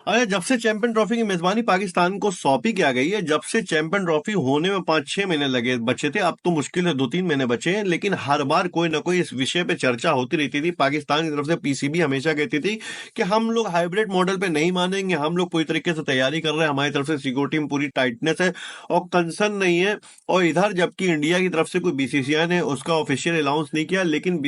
अरे जब से चैंपियन ट्रॉफी की मेजबानी पाकिस्तान को सौंपी क्या गई है, जब से चैंपियन ट्रॉफी होने में 5-6 महीने लगे बचे थे, अब तो मुश्किल है 2-3 महीने बचे हैं, लेकिन हर बार कोई ना कोई इस विषय पे चर्चा होती रहती थी। पाकिस्तान की तरफ से पीसीबी हमेशा कहती थी कि हम लोग हाइब्रिड मॉडल पे नहीं मानेंगे, हम लोग पूरी तरीके से तैयारी कर रहे हैं, हमारी तरफ से सिक्योरिटी में पूरी टाइटनेस है और कंसर्न नहीं है। और इधर जबकि इंडिया की तरफ से कोई बीसीसीआई ने उसका ऑफिशियल अनाउंस नहीं किया, लेकिन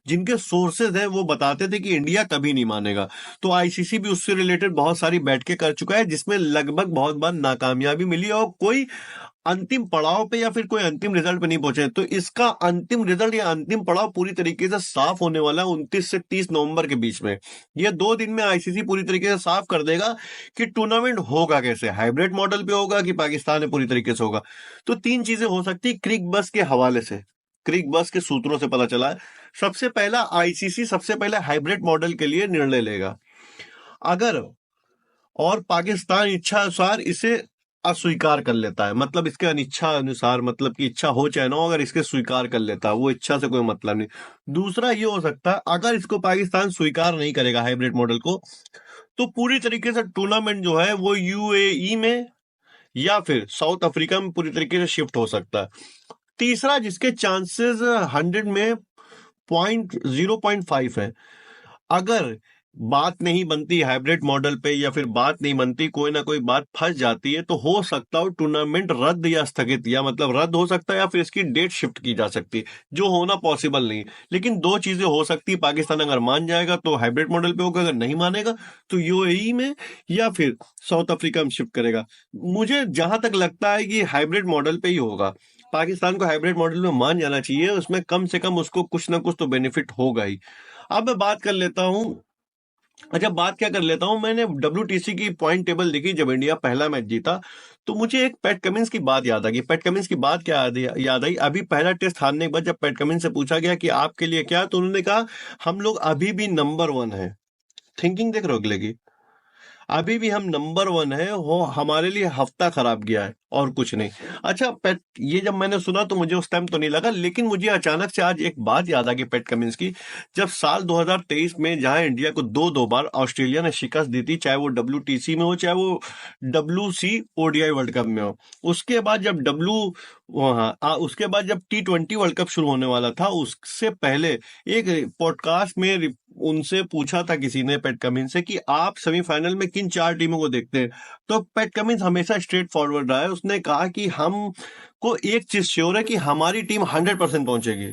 जिनके सोर्सेज हैं वो बताते थे कि इंडिया कभी नहीं मानेगा। तो आईसीसी भी उससे रिलेटेड बहुत सारी बैठकें कर चुका है, जिसमें लगभग बहुत बार नाकामयाबी मिली और कोई अंतिम पड़ाव पे या फिर कोई अंतिम रिजल्ट पे नहीं पहुंचे। तो इसका अंतिम रिजल्ट या अंतिम पड़ाव पूरी तरीके से साफ होने वाला है 29 से 30 नवंबर के बीच में। ये 2 दिन में आईसीसी पूरी तरीके से साफ कर देगा कि टूर्नामेंट होगा कैसे, हाइब्रिड मॉडल पे होगा कि पाकिस्तान में पूरी तरीके से होगा। तो 3 चीजें हो सकती है क्रिक बस के हवाले से, क्रिक बस के सूत्रों से पता चला है। सबसे पहला, आईसीसी सबसे पहले हाइब्रिड मॉडल के लिए निर्णय लेगा। अगर और पाकिस्तान इच्छा अनुसार इसे अस्वीकार कर लेता है, मतलब इसके अनिच्छा अनुसार, मतलब कि इच्छा हो चाहे ना हो, अगर इसके स्वीकार कर लेता है, वो इच्छा से कोई मतलब नहीं। दूसरा ये हो सकता है, अगर इसको पाकिस्तान स्वीकार नहीं करेगा हाइब्रिड मॉडल को, तो पूरी तरीके से टूर्नामेंट जो है वो यूएई में या फिर साउथ अफ्रीका में पूरी तरीके से शिफ्ट हो सकता है। तीसरा, जिसके चांसेस 100 में 0.5 है, अगर बात नहीं बनती हाइब्रिड मॉडल पे या फिर बात नहीं बनती, कोई ना कोई बात फंस जाती है, तो हो सकता है टूर्नामेंट रद्द या स्थगित, या मतलब रद्द हो सकता है या फिर इसकी डेट शिफ्ट की जा सकती है, जो होना पॉसिबल नहीं। लेकिन 2 चीजें हो सकती है, पाकिस्तान अगर मान जाएगा तो हाइब्रिड मॉडल पे होगा, अगर नहीं मानेगा तो यूएई में या फिर साउथ अफ्रीका में शिफ्ट करेगा। मुझे जहां तक लगता है कि हाइब्रिड मॉडल पे ही होगा। पाकिस्तान को हाइब्रिड मॉडल में मान जाना चाहिए, उसमें कम से कम उसको कुछ ना कुछ तो बेनिफिट होगा ही। अब मैं बात कर लेता हूं, अच्छा बात क्या कर लेता हूं, मैंने डब्ल्यूटीसी की पॉइंट टेबल देखी जब इंडिया पहला मैच जीता, तो मुझे एक पैट कमिंस की बात याद आ गई। पैट कमिंस की बात क्या याद आई, अभी पहला टेस्ट हारने के बाद जब पैट कमिंस से पूछा गया कि आपके लिए क्या, तो उन्होंने कहा हम लोग अभी भी नंबर 1 है। थिंकिंग देख रहे हो अगले की, अभी भी हम नंबर 1 है, वो हमारे लिए हफ्ता खराब गया है और कुछ नहीं। अच्छा पेट, ये जब मैंने सुना तो मुझे उस टाइम तो नहीं लगा, लेकिन मुझे अचानक से आज एक बात याद आ गई पैट कमिंस की। जब साल 2023 में जहां इंडिया को दो बार ऑस्ट्रेलिया ने शिकस्त दी थी, चाहे वो डब्ल्यूटीसी में हो चाहे वो डब्ल्यूसी ओडीआई वर्ल्ड कप में हो, उसके बाद जब उसके बाद जब T20 वर्ल्ड कप शुरू होने वाला था, उससे पहले एक पॉडकास्ट में उनसे पूछा था किसी ने, पैट कमिंस से, कि आप सेमीफाइनल में किन 4 टीमों को देखते हैं। तो पैट कमिंस हमेशा स्ट्रेट फॉरवर्ड रहा है, उसने कहा कि हम को एक चीज श्योर है कि हमारी टीम 100% पहुंचेगी।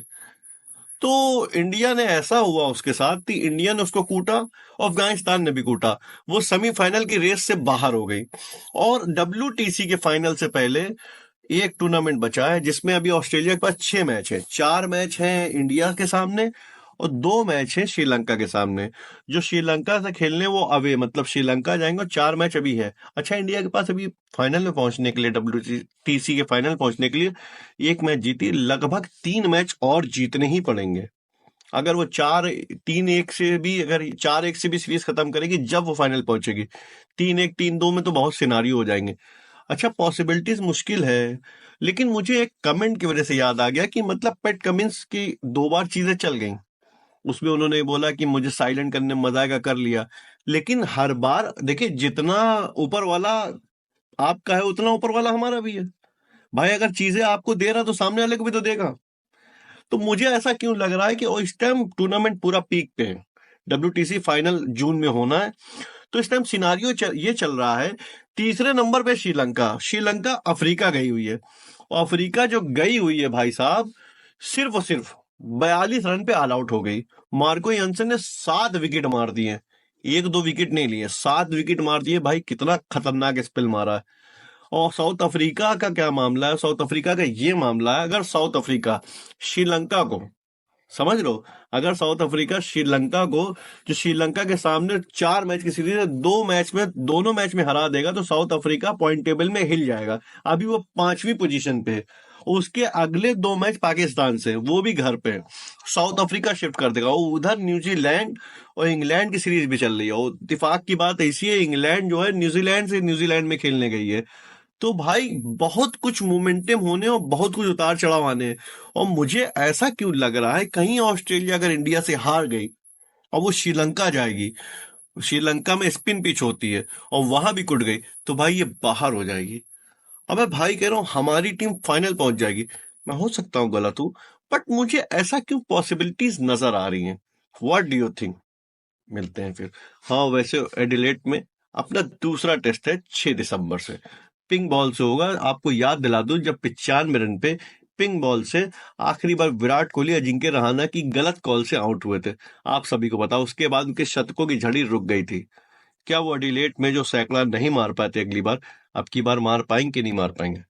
तो इंडिया ने, ऐसा हुआ उसके साथ कि इंडिया ने उसको कूटा, अफगानिस्तान ने भी कूटा, वो सेमीफाइनल की रेस से बाहर हो गई। और डब्ल्यूटीसी के फाइनल से पहले एक टूर्नामेंट बचा है जिसमें अभी ऑस्ट्रेलिया के पास 6 मैच है। 4 मैच हैं इंडिया के सामने और 2 मैच है श्रीलंका के सामने। जो श्रीलंका से खेलने वो अवे, मतलब श्रीलंका जाएंगे और 4 मैच अभी है। अच्छा, इंडिया के पास अभी फाइनल में पहुंचने के लिए, डब्ल्यूटीसी के फाइनल पहुंचने के लिए 1 मैच जीती, लगभग 3 मैच और जीतने ही पड़ेंगे। अगर वो 4-3-1 से भी, अगर 4-1 से भी सीरीज खत्म करेगी जब वो फाइनल पहुंचेगी, 3-1 3-2 में तो बहुत सिनारियो हो जाएंगे। अच्छा, पॉसिबिलिटीज मुश्किल है, लेकिन मुझे एक कमेंट की वजह से याद आ गया कि मतलब पैट कमिंस की 2 बार चीजें चल गई। उसमें उन्होंने बोला कि मुझे साइलेंट करने में मजा आएगा, कर लिया। लेकिन हर बार देखिए, जितना ऊपर वाला आपका है उतना ऊपर वाला हमारा भी है। भाई अगर चीजें आपको दे रहा तो सामने वाले को भी तो देगा। तो मुझे ऐसा क्यों लग रहा है कि इस टाइम टूर्नामेंट पूरा पीक पे है, डब्ल्यूटीसी फाइनल जून में होना है, तो इस टाइम सिनारियो ये चल रहा है। तीसरे नंबर पे श्रीलंका, श्रीलंका अफ्रीका गई हुई है, और अफ्रीका जो गई हुई है भाई साहब, सिर्फ और सिर्फ 42 रन पे ऑल आउट हो गई। मार्को यंसन ने 7 विकेट मार दिए, 1-2 विकेट नहीं लिए, 7 विकेट मार दिए। भाई कितना खतरनाक स्पेल मारा है। और साउथ अफ्रीका का क्या मामला है, साउथ अफ्रीका का ये मामला है, अगर साउथ अफ्रीका श्रीलंका को, समझ लो, अगर साउथ अफ्रीका श्रीलंका को, जो श्रीलंका के सामने 4 मैच की सीरीज है, 2 मैच में, दोनों मैच में हरा देगा, तो साउथ अफ्रीका पॉइंट टेबल में हिल जाएगा। अभी वो 5वीं पोजीशन पे है। उसके अगले 2 मैच पाकिस्तान से, वो भी घर पे, साउथ अफ्रीका शिफ्ट कर देगा। वो उधर न्यूजीलैंड और इंग्लैंड की सीरीज भी चल रही है। और इत्तेफाक की बात ऐसी है, इंग्लैंड जो है न्यूजीलैंड से न्यूजीलैंड में खेलने गई है। तो भाई बहुत कुछ मोमेंटम होने और बहुत कुछ उतार चढ़ाव आने हैं। और मुझे ऐसा क्यों लग रहा है, कहीं ऑस्ट्रेलिया अगर इंडिया से हार गई और वो श्रीलंका जाएगी, श्रीलंका में स्पिन पिच होती है और वहां भी कुट गई तो भाई ये बाहर हो जाएगी। अब मैं भाई कह रहा हूँ हमारी टीम फाइनल पहुंच जाएगी। मैं हो सकता हूँ गलत हूँ, बट मुझे ऐसा क्यों पॉसिबिलिटीज नजर आ रही हैं। What do you think? मिलते हैं फिर। हाँ, वैसे एडिलेड में अपना दूसरा टेस्ट है 6 दिसंबर से। पिंक बॉल से होगा। आपको याद दिला दूं, जब 95 रन पे पिंक बॉल से आखिरी बार विराट कोहली अजिंक्य रहाणे की गलत कॉल से आउट हुए थे, आप सभी को पता। उसके बाद उनके शतकों की झड़ी रुक गई थी। क्या वो एडिलेड में जो सैकड़ा नहीं मार पाते अगली बार, अब की बार मार पाएंगे कि नहीं मार पाएंगे?